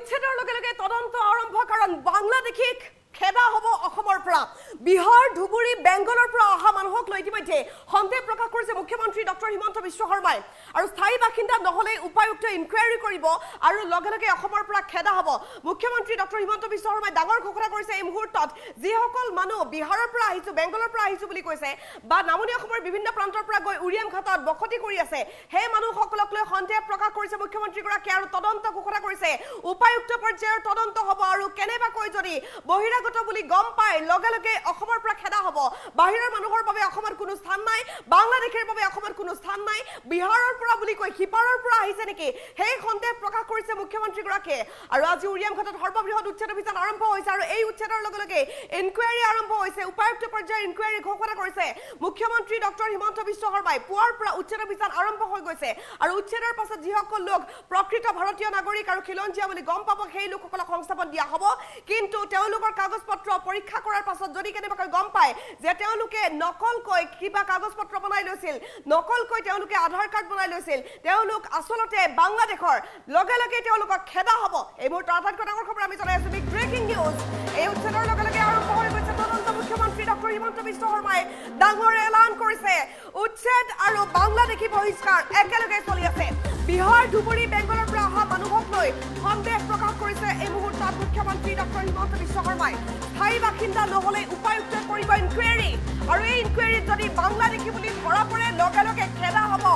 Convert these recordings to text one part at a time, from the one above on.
উচ্ছেদৰ লগে লগে তদন্ত আৰম্ভ কাৰণ বাংলাদেশীক খেদা হ'ব অসমৰ পৰা বিহাৰ ধুবুৰী বেংগলৰ পৰা অহা মানুহক লৈ ইতিমধ্যে সন্দেহ প্ৰকাশ কৰিছে মুখ্যমন্ত্ৰী ডক্টৰ হিমন্ত বিশ্ব শৰ্মাই আৰু স্থায়ী বাসিন্দা নহলে উপায়ুক্ত ইনকুৱাৰী কৰিব আৰু লগে লগে অসমৰ পৰা খেদা হ'ব মুখ্যমন্ত্ৰী ডক্টৰ হিমন্ত বিশ্ব শৰ্মাই ডাঙৰ ঘোষণা কৰিছে এই মুহূৰ্তত যিসকল মানুহ বিহাৰৰ পৰা আহিছো বেংগলৰ পৰা আহিছো বুলি কৈছে বা নামনি অসমৰ বিভিন্ন প্ৰান্তৰ পৰা গৈ উৰিয়াম ঘাটত বসতি কৰি আছে সেই মানুহসকলক লৈ সন্দেহ প্ৰকাশ কৰিছে মুখ্যমন্ত্ৰীগৰাকীয়ে আৰু তদন্ত ঘোষণা কৰিছে উপায়ুক্ত পৰ্যায়ৰ তদন্ত হ'ব আৰু কেনেবাকৈ যদি বহিৰাগত বুলি গম পায় লগে লগে অসমৰ পৰা খেদা হ'ব বাহিৰৰ মানুহৰ বাবে অসমৰ কোনো স্থান নাই বাংলাদেশৰ বাবে অসমৰ কোনো স্থান নাই বিহাৰৰ পৰা বুলি কৈ হিপাৰৰ পৰা আহিছে নেকি সেই সন্দেহ প্ৰকাশ কৰিছে মুখ্যমন্ত্ৰীগৰাকীয়ে আৰু আজি উৰিয়াম ঘাটত সৰ্ববৃহৎ উচ্ছেদ অভিযান আৰম্ভ হৈছে আৰু এই উচ্ছেদৰ লগে লগে ইনকুৱাৰী আৰম্ভ হৈছে উপায়ুক্ত পৰ্যায়ৰ ইনকুৱাৰী ঘোষণা কৰিছে মুখ্যমন্ত্ৰী ডক্টৰ হিমন্ত বিশ্ব শৰ্মাই পুৱাৰ পৰা উচ্ছেদ অভিযান আৰম্ভ হৈ গৈছে আৰু উচ্ছেদৰ পাছত যিসকল লোক প্ৰকৃত ভাৰতীয় নাগৰিক আৰু খিলঞ্জীয়া বুলি গম পাব সেই লোকসকলক সংস্থাপন দিয়া হ'ব কিন্তু তেওঁলোকৰ কাগজ পত্ৰ পৰীক্ষা কৰাৰ পাছত যদি কেনেবাকৈ গম পায় যে তেওঁলোকে নকলকৈ কিবা কাগজ পত্ৰ বনাই লৈছিল নকলকৈ তেওঁলোকে আধাৰ কাৰ্ড বনাই লৈছিল তেওঁলোক আসলতে বাংলাদেশৰ লগে লগে তেওঁলোকক খেদা হ'ব এই মুহূৰ্তত আটাইতকৈ ডাঙৰ খবৰ আমি জনাই আছো বিগ ব্ৰেকিং নিউজ এই উচ্ছেদৰ লগে লগে আৰম্ভ হৈ গৈছে তদন্ত মুখ্যমন্ত্ৰী ডক্টৰ হিমন্ত বিশ্ব শৰ্মাই ডাঙৰ এলান কৰিছে উচ্ছেদ আৰু বাংলাদেশী বহিষ্কাৰ একেলগে চলি আছে বিহাৰ ধুবুৰী বেংগলৰ পৰা অহা মানুহক লৈ সন্দেহ প্ৰকাশ কৰিছে এই মুহূৰ্তত মুখ্যমন্ত্ৰী ডক্টৰ হিমন্ত বিশ্ব শৰ্মাই স্থায়ী বাসিন্দা নহলে উপায়ুক্ত কৰিব ইনকুৱাৰী আৰু এই ইনকুৱাৰীত যদি বাংলাদেশী বুলি ধৰা পৰে লগে লগে খেদা হ'ব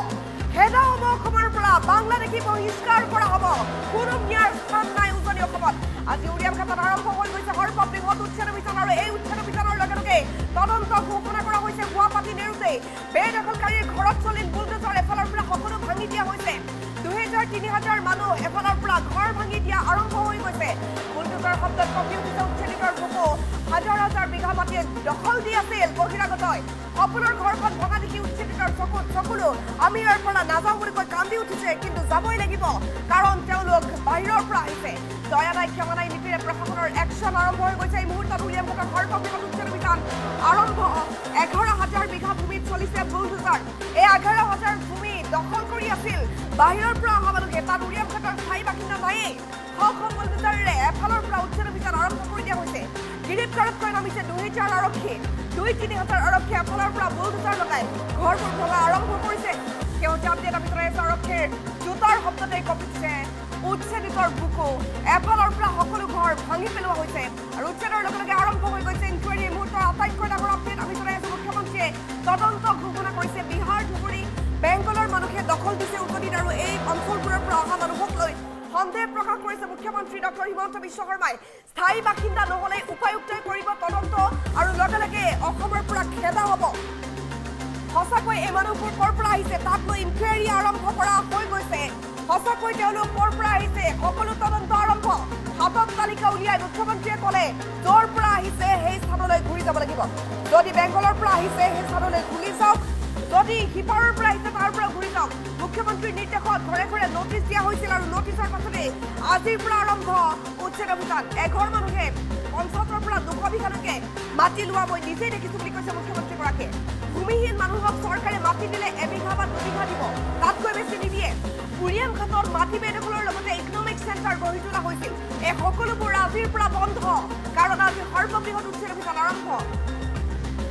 অসমৰ পৰা বাংলাদেশী বহিষ্কাৰ কৰা হ'ব কোনো ন্যায়ৰ স্থান নাই উজনি অসমত আজি উৰিয়াম ঘাটত আৰম্ভ হৈ গৈছে সৰ্ববৃহৎ উচ্ছেদ অভিযান আৰু এই উচ্ছেদ অভিযানৰ লগে লগে তদন্ত ঘোষণা কৰা হৈছে গুৱাহাটী নেৰুতে বেদখলকাৰীৰ ঘৰত চলিল বুলডোজাৰ এফালৰ পৰা সকলো ভাঙি দিয়া হৈছে 2000-3000 মানুহ এফালৰ পৰা ঘৰ ভাঙি দিয়া আৰম্ভ হৈ গৈছে বুলডোজাৰ শব্দত কঁপি উঠিছে উচ্ছেদিতৰ বুকু হাজাৰ হাজাৰ বিঘা মাটি দখল দি আছিল বহিৰাগতই সকলোৰ ঘৰখন ভঙা দেখি উচ্ছেদিতৰ চকুলো আমি ইয়াৰ পৰা নাযাওঁ বুলি কৈ কান্দি উঠিছে কিন্তু যাবই লাগিব কাৰণ তেওঁলোক বাহিৰৰ পৰা আহিছে দয়া নাই ক্ষমা নাই নীতিৰে প্ৰশাসনৰ একশ্যন আৰম্ভ হৈ গৈছে এই মুহূৰ্তত উৰিয়াম ঘাটৰ সৰ্ববৃহৎ উচ্ছেদ অভিযান আৰম্ভ 11,000 বিঘা ভূমিত চলিছে বুলডোজাৰ এই 11,000 ভূমি দখল কৰি আছিল বাহিৰৰ পৰা অহা মানুহে তাত উৰিয়াম ঘাটৰ স্থায়ী বাসিন্দা নায়েই বুলডোজাৰেৰে এফালৰ পৰা উচ্ছেদ অভিযান আৰম্ভ কৰি দিয়া হৈছে গ্ৰেপ্তাৰতকৈ নামিছে 2000 আৰক্ষী 2-3 হাজাৰ আৰক্ষী এফালৰ পৰা বুলডোজাৰ লগাই ঘৰবোৰ ভঙা আৰম্ভ কৰিছে কেওঁতে আপডেট আমি জনাই আছো আৰক্ষীৰ জোতাৰ শব্দতে কঁপিছে উচ্ছেদিতৰ বুকু এফালৰ পৰা সকলো ঘৰ ভাঙি পেলোৱা হৈছে আৰু উচ্ছেদৰ লগে লগে আৰম্ভ হৈ গৈছে ইনকুৱাৰী মুহূৰ্তৰ আটাইতকৈ ডাঙৰ আপডেট আমি জনাই আছো মুখ্যমন্ত্ৰীয়ে তদন্ত ঘোষণা কৰিছে বিহাৰ ধুবুৰী বেংগলৰ মানুহে দখল দিছে উজনিত আৰু এই অঞ্চলবোৰৰ পৰা অহা মানুহক লৈ সন্দেহ প্ৰকাশ কৰিছে মুখ্যমন্ত্ৰী ডক্টৰ হিমন্ত বিশ্ব শৰ্মাই স্থায়ী বাসিন্দা নহলে উপায়ুক্তই কৰিব তদন্ত আৰু লগে লগে অসমৰ পৰা খেদা হ'ব সঁচাকৈ এই মানুহবোৰ ক'ৰ পৰা আহিছে তাক লৈ ইনকুৱাৰী আৰম্ভ কৰা হৈ গৈছে সঁচাকৈ তেওঁলোক ক'ৰ পৰা আহিছে সকলো তদন্ত আৰম্ভ হাতত তালিকা উলিয়াই মুখ্যমন্ত্ৰীয়ে ক'লে য'ৰ পৰা আহিছে সেই স্থানলৈ ঘূৰি যাব লাগিব যদি বেংগলৰ পৰা আহিছে সেই স্থানলৈ ঘূৰি যাওক যদি হিপাৰৰ পৰা আহিছে তাৰ পৰা ঘূৰি যাওক মুখ্যমন্ত্ৰীৰ নিৰ্দেশত ঘৰে ঘৰে নটিচ দিয়া হৈছিল আৰু নটিচৰ পাছতে আজিৰ পৰা আৰম্ভ উচ্ছেদ অভিযান এঘৰ মানুহে 50ৰ পৰা 200 বিঘালৈকে মাটি লোৱা মই নিজেই দেখিছো বুলি কৈছে মুখ্যমন্ত্ৰীগৰাকীয়ে ভূমিহীন মানুহক চৰকাৰে মাটি দিলে 1 বিঘা বা 2 বিঘা দিব তাতকৈ বেছি নিদিয়ে উৰিয়াম ঘাটৰ মাটি বেদখলৰ লগতে ইকনমিক চেণ্টাৰ গঢ়ি তোলা হৈছিল এই সকলোবোৰ আজিৰ পৰা বন্ধ কাৰণ আজি সৰ্ববৃহৎ উচ্ছেদ অভিযান আৰম্ভ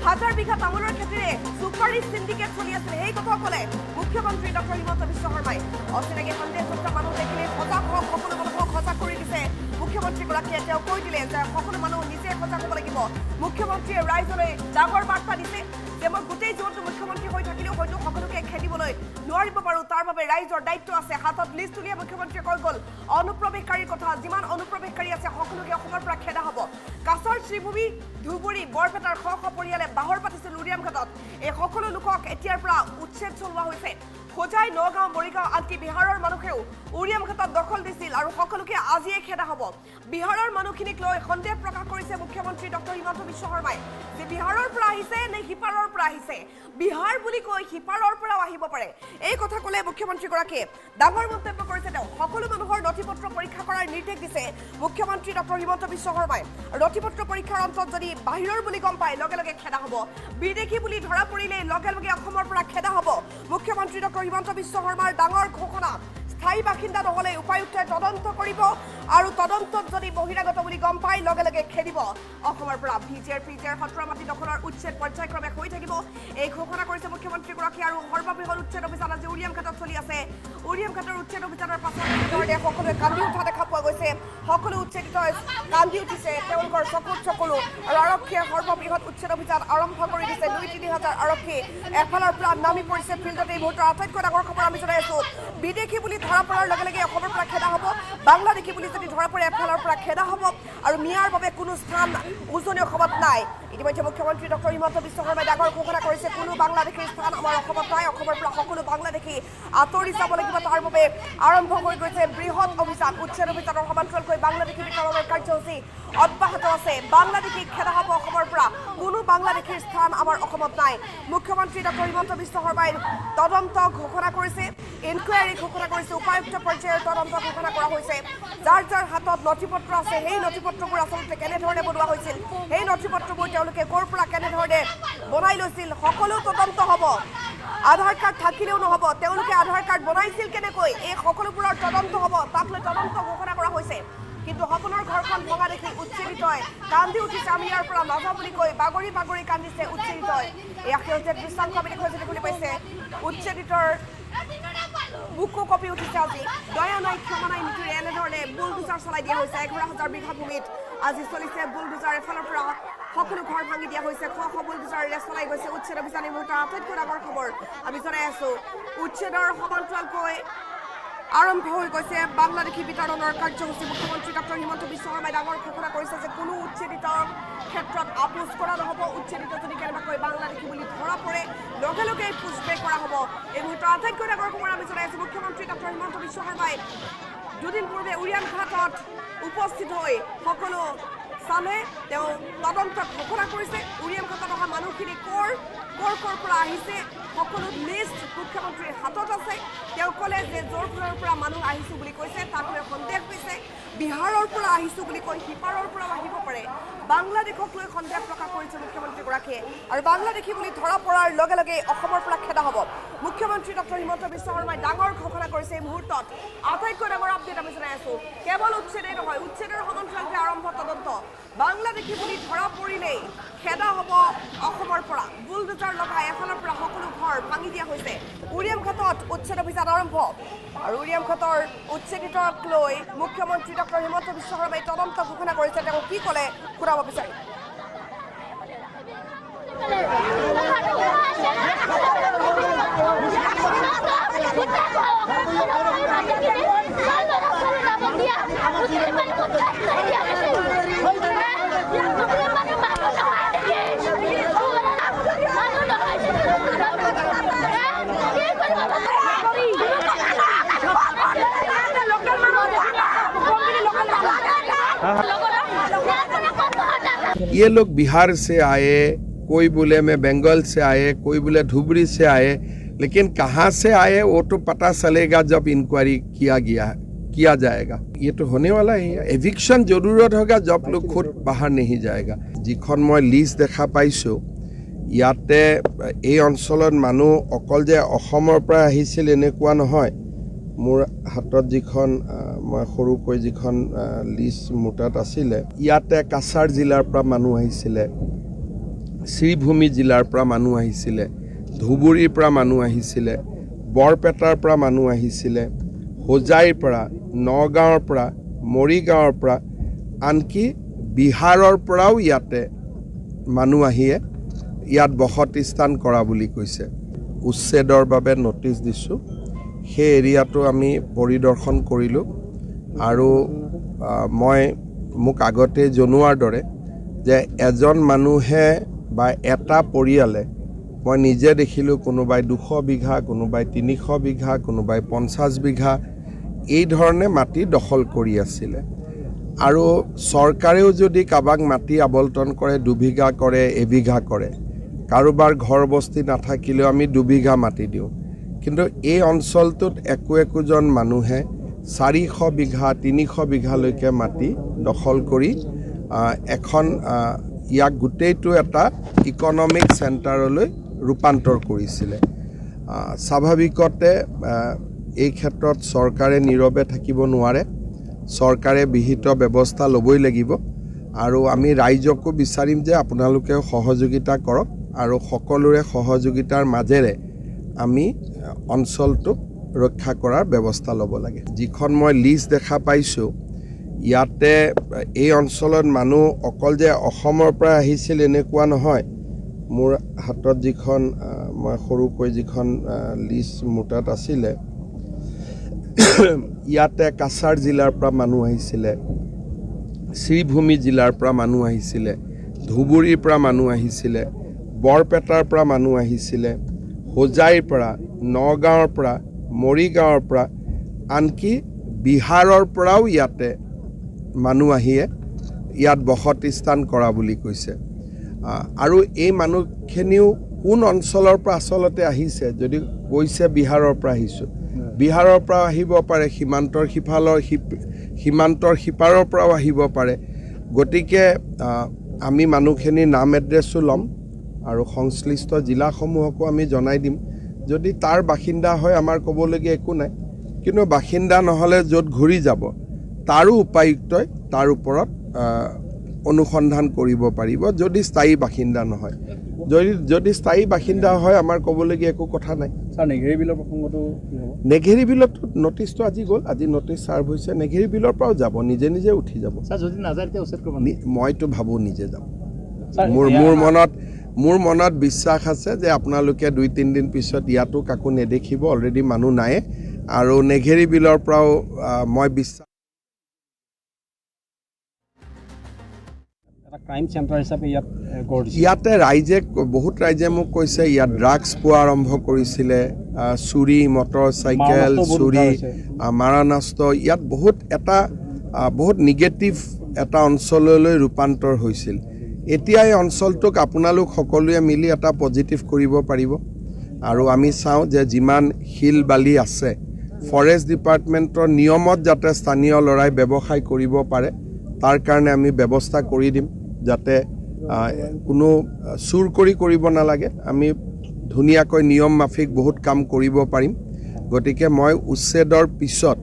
হাজাৰ বিঘা তামোলৰ খেতিৰে চুপাৰী সিন্ডিকেট চলি আছিল সেই কথা ক'লে মুখ্যমন্ত্ৰী ডক্টৰ হিমন্ত বিশ্ব শৰ্মাই অচিনাকি সন্দেহযুক্ত মানুহ দেখিলে সজাগ হওক সকলো মানুহক সজাগ কৰি দিছে মুখ্যমন্ত্ৰীগৰাকীয়ে তেওঁ কৈ দিলে যে সকলো মানুহ নিজে সজাগ হ'ব লাগিব মুখ্যমন্ত্ৰীয়ে ৰাইজলৈ ডাঙৰ বাৰ্তা দিছে যে মই গোটেই জীৱনটো মুখ্যমন্ত্ৰী হৈ থাকিলেও হয়তো সকলোকে খেদিবলৈ নোৱাৰিব পাৰোঁ তাৰ বাবে ৰাইজৰ দায়িত্ব আছে হাতত লিষ্ট উলিয়াই মুখ্যমন্ত্ৰীয়ে কৈ গ'ল অনুপ্ৰৱেশকাৰীৰ কথা যিমান অনুপ্ৰৱেশকাৰী আছে সকলোকে অসমৰ পৰা খেদা হ'ব কাছৰ শ্ৰীভূমি ধুবুৰী বৰপেটাৰ শ শ পৰিয়ালে বাহৰ পাতিছিল উৰিয়াম ঘাটত এই সকলো লোকক এতিয়াৰ পৰা উচ্ছেদ চলোৱা হৈছে খোজাই নগাঁও মৰিগাঁও আনকি বিহাৰৰ মানুহেও উৰিয়াম ঘাটত দখল দিছিল আৰু সকলোকে আজিয়ে খেদা হ'ব বিহাৰৰ মানুহখিনিক লৈ সন্দেহ প্ৰকাশ কৰিছে মুখ্যমন্ত্ৰী ডক্টৰ হিমন্ত বিশ্ব শৰ্মাই যে বিহাৰৰ পৰা আহিছে নে হিপাৰৰ পৰা আহিছে বিহাৰ বুলি কৈ হিপাৰৰ পৰাও আহিব পাৰে এই কথা ক'লে মুখ্যমন্ত্ৰীগৰাকীয়ে ডাঙৰ মন্তব্য কৰিছে তেওঁ সকলো মানুহৰ নথিপত্ৰ পৰীক্ষা কৰাৰ নিৰ্দেশ দিছে মুখ্যমন্ত্ৰী ডক্টৰ হিমন্ত বিশ্ব শৰ্মাই নথিপত্ৰ পৰীক্ষাৰ অন্তত যদি বাহিৰৰ বুলি গম পায় লগে লগে খেদা হ'ব বিদেশী বুলি ধৰা পৰিলে লগে লগে অসমৰ পৰা খেদা হ'ব মুখ্যমন্ত্ৰী ডক্টৰ হিমন্ত বিশ্ব শৰ্মাৰ ডাঙৰ ঘোষণা স্থায়ী বাসিন্দা নহ'লে উপায়ুক্তই তদন্ত কৰিব আৰু তদন্তত যদি বহিৰাগত বুলি গম পাই লগে লগে খেদিব অসমৰ পৰা পিজিৰ সত্ৰৰ মাটি দখলৰ উচ্ছেদ পৰ্যায়ক্ৰমে হৈ থাকিব এই ঘোষণা কৰিছে মুখ্যমন্ত্ৰীগৰাকী আৰু সৰ্ববৃহৎ উচ্ছেদ অভিযান আজি উৰিয়াম ঘাটত চলি আছে উৰিয়াম ঘাটৰ উচ্ছেদ অভিযানৰ পাছত এনেধৰণে সকলোৱে কান্দি উঠা দেখা পোৱা গৈছে সকলো উচ্ছেদিত কান্দি উঠিছে তেওঁলোকৰ চকুলো আৰু আৰক্ষীয়ে সৰ্ববৃহৎ উচ্ছেদ অভিযান আৰম্ভ কৰি দিছে 2-3 হাজাৰ আৰক্ষী এফালৰ পৰা নামি পৰিছে ফিল্ডত এই মুহূৰ্তৰ আটাইতকৈ ডাঙৰ খবৰ আমি জনাই আছো বিদেশী বুলি ধৰা পৰাৰ লগে লগে অসমৰ পৰা খেদা হ'ব বাংলাদেশী বুলি যদি ধৰা পৰে এফালৰ পৰা খেদা হ'ব আৰু মিয়াৰ বাবে কোনো স্থান উজনি অসমত নাই ইতিমধ্যে মুখ্যমন্ত্ৰী ডক্টৰ হিমন্ত বিশ্ব শৰ্মাই ডাঙৰ ঘোষণা কৰিছে কোনো বাংলাদেশীৰ স্থান আমাৰ অসমত নাই অসমৰ পৰা সকলো বাংলাদেশী আঁতৰি যাব লাগিব তাৰ বাবে আৰম্ভ হৈ গৈছে বৃহৎ অভিযান উচ্ছেদ অভিযানৰ সমান্তৰালকৈ বাংলাদেশী বিতৰণৰ কাৰ্যসূচী অব্যাহত আছে বাংলাদেশী খেদা হ'ব অসমৰ পৰা কোনো বাংলাদেশীৰ স্থান আমাৰ অসমত নাই মুখ্যমন্ত্ৰী ডক্টৰ হিমন্ত বিশ্ব শৰ্মাই তদন্ত ঘোষণা কৰিছে ইনকুৱাৰী ঘোষণা কৰিছে উপায়ুক্ত পৰ্যায়ৰ তদন্ত ঘোষণা কৰা হৈছে যাৰ যাৰ হাতত নথিপত্ৰ আছে সেই নথিপত্ৰবোৰ আচলতে কেনেধৰণে বনোৱা হৈছিল সেই নথিপত্ৰবোৰ তেওঁলোকে ক'ৰ পৰা কেনেধৰণে বনাই লৈছিল সকলো তদন্ত হ'ব আধাৰ কাৰ্ড থাকিলেও নহ'ব তেওঁলোকে আধাৰ কাৰ্ড বনাইছিল কেনেকৈ এই সকলোবোৰৰ তদন্ত হ'ব তাক লৈ তদন্ত ঘোষণা কৰা হৈছে কিন্তু সপোনৰ ঘৰখন ভঙা দেখি উচ্ছেদিতই কান্দি উঠিছে আমি ইয়াৰ পৰা নাযাওঁ বুলি কৈ বাগৰি বাগৰি কান্দিছে উচ্ছেদিতই এয়া সেউজীয়া দৃশ্যাংশ আমি দেখিবলৈ পাইছে উচ্ছেদিতৰ বুকু কপি উঠিছে আজি দয়া নাই ক্ষমা নাই নীতিৰে এনেধৰণে বুলডোজাৰ চলাই দিয়া হৈছে 11,000 বিঘা ভূমিত আজি চলিছে বুলডোজাৰ এফালৰ পৰা সকলো ঘৰ ভাঙি দিয়া হৈছে শ বুলডোজাৰেৰে চলাই গৈছে উচ্ছেদ অভিযান এই মুহূৰ্তৰ আটাইতকৈ ডাঙৰ খবৰ আমি জনাই আছো উচ্ছেদৰ সমান্তৰালকৈ আৰম্ভ হৈ গৈছে বাংলাদেশী বিতৰণৰ কাৰ্যসূচী মুখ্যমন্ত্ৰী ডক্টৰ হিমন্ত বিশ্ব শৰ্মাই ডাঙৰ ঘোষণা কৰিছে যে কোনো উচ্ছেদিতৰ ক্ষেত্ৰত আপোচ কৰা নহ'ব উচ্ছেদিত যদি কেনেবাকৈ বাংলাদেশী বুলি ধৰা পৰে লগে লগে পুষ্পে কৰা হ'ব এই মুহূৰ্তৰ আটাইতকৈ ডাঙৰ খবৰ আমি জনাই আছো মুখ্যমন্ত্ৰী ডক্টৰ হিমন্ত বিশ্ব শৰ্মাই দুদিন পূৰ্বে উৰিয়াম ঘাটত উপস্থিত হৈ সকলো চালে তেওঁ তদন্ত ঘোষণা কৰিছে উৰিয়াম ঘাটত অহা মানুহখিনি ক'ৰ পৰা আহিছে সকলো লিষ্ট মুখ্যমন্ত্ৰীৰ হাতত আছে তেওঁ ক'লে যে য'ৰ পৰা মানুহ আহিছোঁ বুলি কৈছে তাক লৈ সন্দেহ হৈছে বিহাৰৰ পৰা আহিছোঁ বুলি কৈ সিপাৰৰ পৰাও আহিব পাৰে বাংলাদেশক লৈ সন্দেহ প্ৰকাশ কৰিছে মুখ্যমন্ত্ৰীগৰাকীয়ে আৰু বাংলাদেশী বুলি ধৰা পৰাৰ লগে লগে অসমৰ পৰা খেদা হ'ব মুখ্যমন্ত্ৰী ডক্টৰ হিমন্ত বিশ্ব শৰ্মাই ডাঙৰ ঘোষণা কৰিছে এই মুহূৰ্তত আটাইতকৈ ডাঙৰ আপডেট আমি জনাই আছো কেৱল উচ্ছেদেই নহয় উচ্ছেদৰ সমান্তৰালকৈ আৰম্ভ তদন্ত বাংলাদেশী বুলি ধৰা পৰিলেই খেদা হ'ব অসমৰ পৰা বুলডোজাৰ লগাই এফালৰ পৰা সকলো ঘৰ ভাঙি দিয়া হৈছে উৰিয়াম ঘাটত উচ্ছেদ অভিযান আৰম্ভ আৰু উৰিয়াম ঘাটৰ উচ্ছেদিতক লৈ মুখ্যমন্ত্ৰী ডক্টৰ হিমন্ত বিশ্ব শৰ্মাই তদন্ত ঘোষণা কৰিছে তেওঁ কি ক'লে শুনাব বিচাৰিম ये लोग बिहार से आए कोई बोले मैं बंगाल से आए कोई बोले धुबरी से आए लेकिन कहाँ से आए वो तो पता चलेगा जब इंक्वायरी किया जाएगा ये तो होने वाला ही है एविक्शन जरूरत होगा जब लोग खुद बाहर नहीं जाएगा जिखन मैं लिस्ट देखा पाइছো ইয়াতে এই অঞ্চলত মানুহ অকল যে অসমৰ পৰা আহিছিল এনেকুৱা নহয় মোৰ হাতত যিখন মই সৰুকৈ যিখন লিষ্ট মুটাত আছিলে ইয়াতে কাছাৰ জিলাৰ পৰা মানুহ আহিছিলে শ্ৰীভূমি জিলাৰ পৰা মানুহ আহিছিলে ধুবুৰীৰ পৰা মানুহ আহিছিলে বৰপেটাৰ পৰা মানুহ আহিছিলে হোজাইৰ পৰা নগাঁৱৰ পৰা মৰিগাঁৱৰ পৰা আনকি বিহাৰৰ পৰাও ইয়াতে মানুহ আহিয়ে ইয়াত বসতি স্থান কৰা বুলি কৈছে উচ্ছেদৰ বাবে নটিচ দিছোঁ সেই এৰিয়াটো আমি পৰিদৰ্শন কৰিলোঁ আৰু মই মোক আগতে জনোৱাৰ দৰে যে এজন মানুহে বা এটা পৰিয়ালে মই নিজে দেখিলোঁ কোনোবাই 200 বিঘা কোনোবাই 300 বিঘা কোনোবাই 50 বিঘা এই ধৰণে মাটি দখল কৰি আছিলে আৰু চৰকাৰেও যদি কাবাক মাটি আবলটন কৰে 2 বিঘা কৰে 1 বিঘা কৰে কাৰোবাৰ ঘৰ বস্তি নাথাকিলেও আমি 2 বিঘা মাটি দিওঁ কিন্তু এই অঞ্চলটোত একোজন মানুহে 400 বিঘা 300 বিঘালৈকে মাটি দখল কৰি এখন ইয়াক গোটেইটো এটা ইকনমিক চেণ্টাৰলৈ ৰূপান্তৰ কৰিছিলে স্বাভাৱিকতে এই ক্ষেত্ৰত চৰকাৰে নীৰৱে থাকিব নোৱাৰে চৰকাৰে বিহিত ব্যৱস্থা ল'বই লাগিব আৰু আমি ৰাইজকো বিচাৰিম যে আপোনালোকে সহযোগিতা কৰক আৰু সকলোৰে সহযোগিতাৰ মাজেৰে আমি অঞ্চলটোক ৰক্ষা কৰাৰ ব্যৱস্থা ল'ব লাগে যিখন মই লিষ্ট দেখা পাইছোঁ ইয়াতে এই অঞ্চলত মানুহ অকল যে অসমৰ পৰা আহিছিল এনেকুৱা নহয় মোৰ হাতত যিখন মই সৰুকৈ যিখন লিষ্ট মোৰ তাত আছিলে ইয়াতে কাছাৰ জিলাৰ পৰা মানুহ আহিছিলে শ্ৰীভূমি জিলাৰ পৰা মানুহ আহিছিলে ধুবুৰীৰ পৰা মানুহ আহিছিলে বৰপেটাৰ পৰা মানুহ আহিছিলে হোজাইৰ পৰা নগাঁৱৰ পৰা মৰিগাঁৱৰ পৰা আনকি বিহাৰৰ পৰাও ইয়াতে মানুহ আহিয়ে ইয়াত বসতি স্থান কৰা বুলি কৈছে আৰু এই মানুহখিনিও কোন অঞ্চলৰ পৰা আচলতে আহিছে যদি কৈছে বিহাৰৰ পৰা আহিছোঁ বিহাৰৰ পৰা আহিব পাৰে সীমান্তৰ সিপাৰৰ পৰাও আহিব পাৰে গতিকে আমি মানুহখিনিৰ নাম এড্ৰেছো ল'ম আৰু সংশ্লিষ্ট জিলাসমূহকো আমি জনাই দিম যদি তাৰ বাসিন্দা হয় আমাৰ ক'বলগীয়া একো নাই কিন্তু বাসিন্দা নহ'লে য'ত ঘূৰি যাব তাৰো উপায়ুক্তই তাৰ ওপৰত অনুসন্ধান কৰিব পাৰিব যদি স্থায়ী বাসিন্দা নহয় যদি স্থায়ী বাসিন্দা হয় আমাৰ ক'বলগীয়া একো কথা নাই স্যাৰ নেঘেৰি বিলৰ প্ৰসংগটো কি হ'ব নেঘেৰি বিলত নটিছটো আজি গ'ল আজি নটিছ ছাৰ্ভ হৈছে নেঘেৰি বিলৰ পৰাও যাব নিজে নিজে উঠি যাব স্যাৰ যদি নাযায় তেতিয়া উচ্ছেদ কৰিব মইতো ভাবোঁ নিজে যাব স্যাৰ মোৰ মনত বিশ্বাস আছে যে আপোনালোকে 2-3 দিন পিছত ইয়াতো কাকো নেদেখিব অলৰেডি মানুহ নাই আৰু নেঘেৰি বিলৰ পৰাও মই বিশ্বাস ক্ৰাইম চেণ্টাৰ হিচাপে ইয়াত গঢ় দিছে ইয়াতে বহুত ৰাইজে মোক কৈছে ইয়াত ড্ৰাগছ পোৱা আৰম্ভ কৰিছিলে চুৰি মটৰচাইকেল চুৰি মাৰণাস্ত্ৰ ইয়াত বহুত নিগেটিভ এটা অঞ্চললৈ ৰূপান্তৰ হৈছিল এতিয়া এই অঞ্চলটোক আপোনালোক সকলোৱে মিলি এটা পজিটিভ কৰিব পাৰিব আৰু আমি চাওঁ যে যিমান শিল বালি আছে ফৰেষ্ট ডিপাৰ্টমেণ্টৰ নিয়মত যাতে স্থানীয় ল'ৰাই ব্যৱসায় কৰিব পাৰে তাৰ কাৰণে আমি ব্যৱস্থা কৰি দিম যাতে কোনো চুৰ কৰিব নালাগে আমি ধুনীয়াকৈ নিয়ম মাফিক বহুত কাম কৰিব পাৰিম গতিকে মই উচ্ছেদৰ পিছত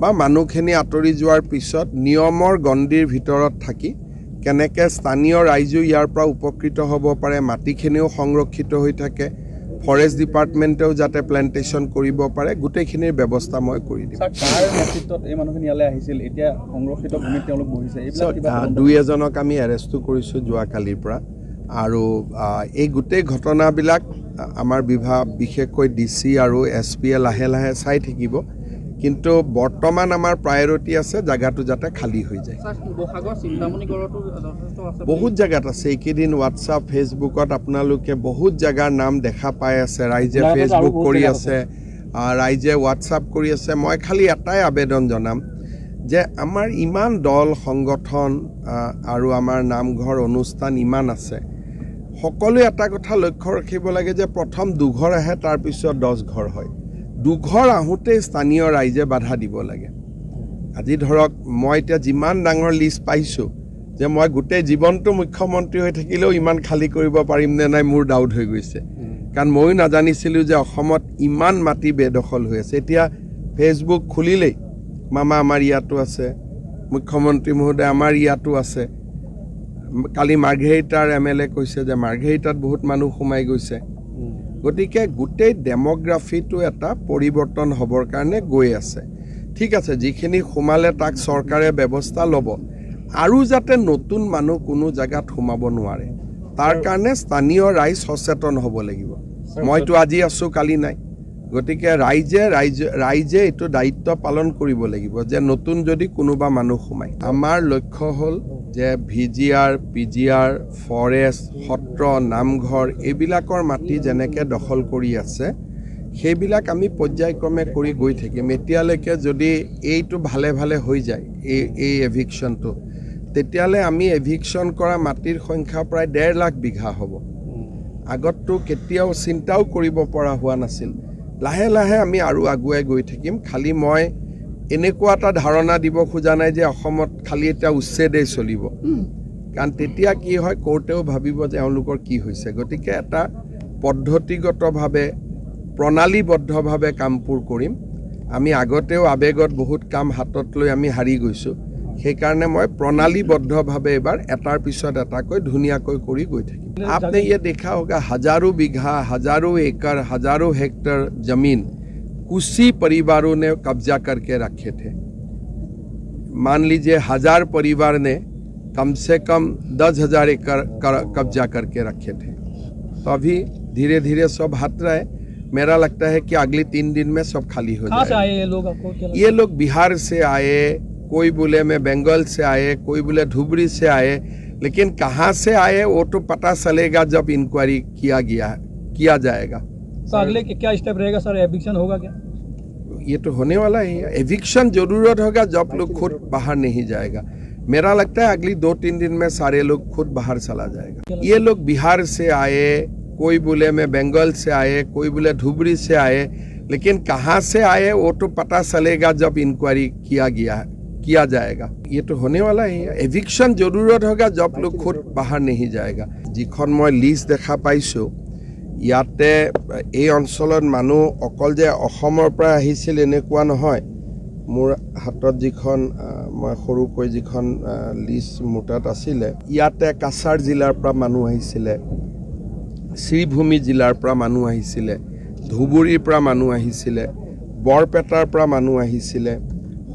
বা মানুহখিনি আঁতৰি যোৱাৰ পিছত নিয়মৰ গণ্ডিৰ ভিতৰত থাকি কেনেকৈ স্থানীয় ৰাইজো ইয়াৰ পৰা উপকৃত হ'ব পাৰে মাটিখিনিও সংৰক্ষিত হৈ থাকে ফৰেষ্ট ডিপাৰ্টমেণ্টেও যাতে প্লেণ্টেশ্যন কৰিব পাৰে গোটেইখিনিৰ ব্যৱস্থা মই কৰি দিম কাৰ নেতৃত্বত এই মানুহখিনি ইয়ালৈ আহিছিল এতিয়া সংৰক্ষিত ভূমিত তেওঁলোক বহিছে এইবিলাক 2-এজনক আমি এৰেষ্টো কৰিছোঁ যোৱাকালিৰ পৰা আৰু এই গোটেই ঘটনাবিলাক আমাৰ বিভাগ বিশেষকৈ DC আৰু SPয়ে লাহে লাহে চাই থাকিব কিন্তু বৰ্তমান আমাৰ প্ৰায়ৰিটি আছে জায়গাটো যাতে খালী হৈ যায় বহুত জায়গাত আছে এইকেইদিন হোৱাটছআপ ফেচবুকত আপোনালোকে বহুত জায়গাৰ নাম দেখা পাই আছে ৰাইজে ফেচবুক কৰি আছে ৰাইজে হোৱাটছআপ কৰি আছে মই খালি এটাই আবেদন জনাম যে আমাৰ ইমান দল সংগঠন আৰু আমাৰ নামঘৰ অনুষ্ঠান ইমান আছে সকলোৱে এটা কথা লক্ষ্য ৰাখিব লাগে যে প্ৰথম 2 ঘৰ আহে তাৰপিছত 10 ঘৰ হয় 2 ঘৰ আহোঁতে স্থানীয় ৰাইজে বাধা দিব লাগে আজি ধৰক মই এতিয়া যিমান ডাঙৰ লিষ্ট পাইছোঁ যে মই গোটেই জীৱনটো মুখ্যমন্ত্ৰী হৈ থাকিলেও ইমান খালী কৰিব পাৰিম নে নাই মোৰ ডাউট হৈ গৈছে কাৰণ ময়ো নাজানিছিলোঁ যে অসমত ইমান মাটি বেদখল হৈ আছে এতিয়া ফেচবুক খুলিলেই মামা আমাৰ ইয়াতো আছে মুখ্যমন্ত্ৰী মহোদয় আমাৰ ইয়াতো আছে কালি মাৰ্ঘেৰিটাৰ MLA কৈছে যে মাৰ্ঘেৰিটাত বহুত মানুহ সোমাই গৈছে গতিকে গোটেই ডেমোগ্ৰাফিটো এটা পৰিৱৰ্তন হ'বৰ কাৰণে গৈ আছে ঠিক আছে যিখিনি সোমালে তাক চৰকাৰে ব্যৱস্থা ল'ব আৰু যাতে নতুন মানুহ কোনো জায়গাত সোমাব নোৱাৰে তাৰ কাৰণে স্থানীয় ৰাইজ সচেতন হ'ব লাগিব মইতো আজি আছোঁ কালি নাই গতিকে ৰাইজে এইটো দায়িত্ব পালন কৰিব লাগিব যে নতুন যদি কোনোবা মানুহ সোমায় আমাৰ লক্ষ্য হ'ল যে VGR PGR ফৰেষ্ট সত্ৰ নামঘৰ এইবিলাকৰ মাটি যেনেকৈ দখল কৰি আছে সেইবিলাক আমি পৰ্যায়ক্ৰমে কৰি গৈ থাকিম এতিয়ালৈকে যদি এইটো ভালে ভালে হৈ যায় এই এভিকশ্যনটো তেতিয়াহ'লে আমি এভিকশ্যন কৰা মাটিৰ সংখ্যা প্ৰায় 1.5 লাখ বিঘা হ'ব আগততো কেতিয়াও চিন্তাও কৰিব পৰা হোৱা নাছিল লাহে লাহে আমি আৰু আগুৱাই গৈ থাকিম খালি মই এনেকুৱা এটা ধাৰণা দিব খোজা নাই যে অসমত খালি এটা উচ্ছেদেই চলিব কাৰণ তেতিয়া কি হয় কোৰ্টেও ভাবিব যে এওঁলোকৰ কি হৈছে গতিকে এটা পদ্ধতিগতভাৱে প্ৰণালীবদ্ধভাৱে কামবোৰ কৰিম আমি আগতেও আবেগত বহুত কাম হাতত লৈ আমি হাৰি গৈছোঁ সেইকাৰণে মই প্ৰণালীবদ্ধভাৱে এবাৰ এটাৰ পিছত এটাকৈ ধুনীয়াকৈ কৰি গৈ থাকিম आपने ये देखा होगा हजारों बीघा हजारों एकड़ हजारों हेक्टेयर जमीन कुछ परिवारों ने कब्जा करके रखे थे मान लीजिए 1000 परिवार ने कम से कम 10,000 एकड़ कब्जा करके रखे थे तो अभी धीरे धीरे सब हट रहा है मेरा लगता है कि अगले 3 दिन में सब खाली हो जाएगा ये लोग आपको ये लोग बिहार से आए कोई बोले मैं बंगाल से आए कोई बोले धुबरी से आए लेकिन कहाँ से आए वो तो पता चलेगा जब इंक्वायरी किया जाएगा तो अगले क्या स्टेप रहेगा सर एविक्शन होगा क्या ये तो होने वाला ही है एविक्शन जरूरत होगा जब लोग खुद बाहर नहीं जाएगा मेरा लगता है अगली 2-3 दिन में सारे लोग खुद बाहर चला जाएगा ये लोग बिहार से आए कोई बोले मैं बंगाल से आए कोई बोले धुबरी से आए लेकिन कहाँ से आए वो तो पता चलेगा जब इंक्वायरी किया जाएगा ये तो होने वाला ही है एविक्शन जरूरत होगा जब लोग खुद बाहर नहीं जाएगा जिखन मैं लिस्ट देखा पाइছোঁ ইয়াতে এই অঞ্চলত মানুহ অকল যে অসমৰ পৰা আহিছিল এনেকুৱা নহয় মোৰ হাতত যিখন মই সৰুকৈ যিখন লিষ্ট মুটাত আছিলে ইয়াতে কাছাৰ জিলাৰ পৰা মানুহ আহিছিলে শ্ৰীভূমি জিলাৰ পৰা মানুহ আহিছিলে ধুবুৰীৰ পৰা মানুহ আহিছিলে বৰপেটাৰ পৰা মানুহ আহিছিলে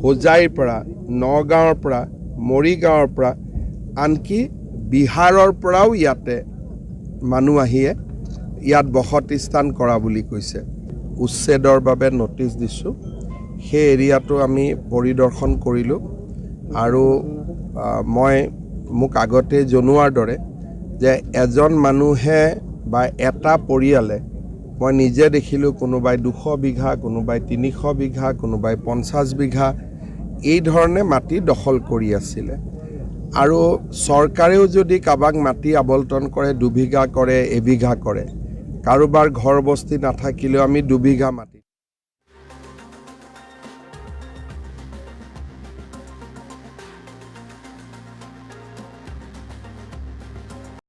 হোজাইৰ পৰা নগাঁৱৰ পৰা মৰিগাঁৱৰ পৰা আনকি বিহাৰৰ পৰাও ইয়াতে মানুহ আহিয়ে ইয়াত বসতি স্থান কৰা বুলি কৈছে উচ্ছেদৰ বাবে নটিচ দিছোঁ সেই এৰিয়াটো আমি পৰিদৰ্শন কৰিলোঁ আৰু মই মোক আগতে জনোৱাৰ দৰে যে এজন মানুহে বা এটা পৰিয়ালে মই নিজে দেখিলোঁ কোনোবাই 200 বিঘা কোনোবাই 300 বিঘা কোনোবাই 50 বিঘা এই ধৰণে মাটি দখল কৰি আছিলে আৰু চৰকাৰেও যদি কাবাক মাটি আবলটন কৰে 2 বিঘা কৰে 1 বিঘা কৰে কাৰোবাৰ ঘৰ বস্তি নাথাকিলেও আমি 2 বিঘা মাটি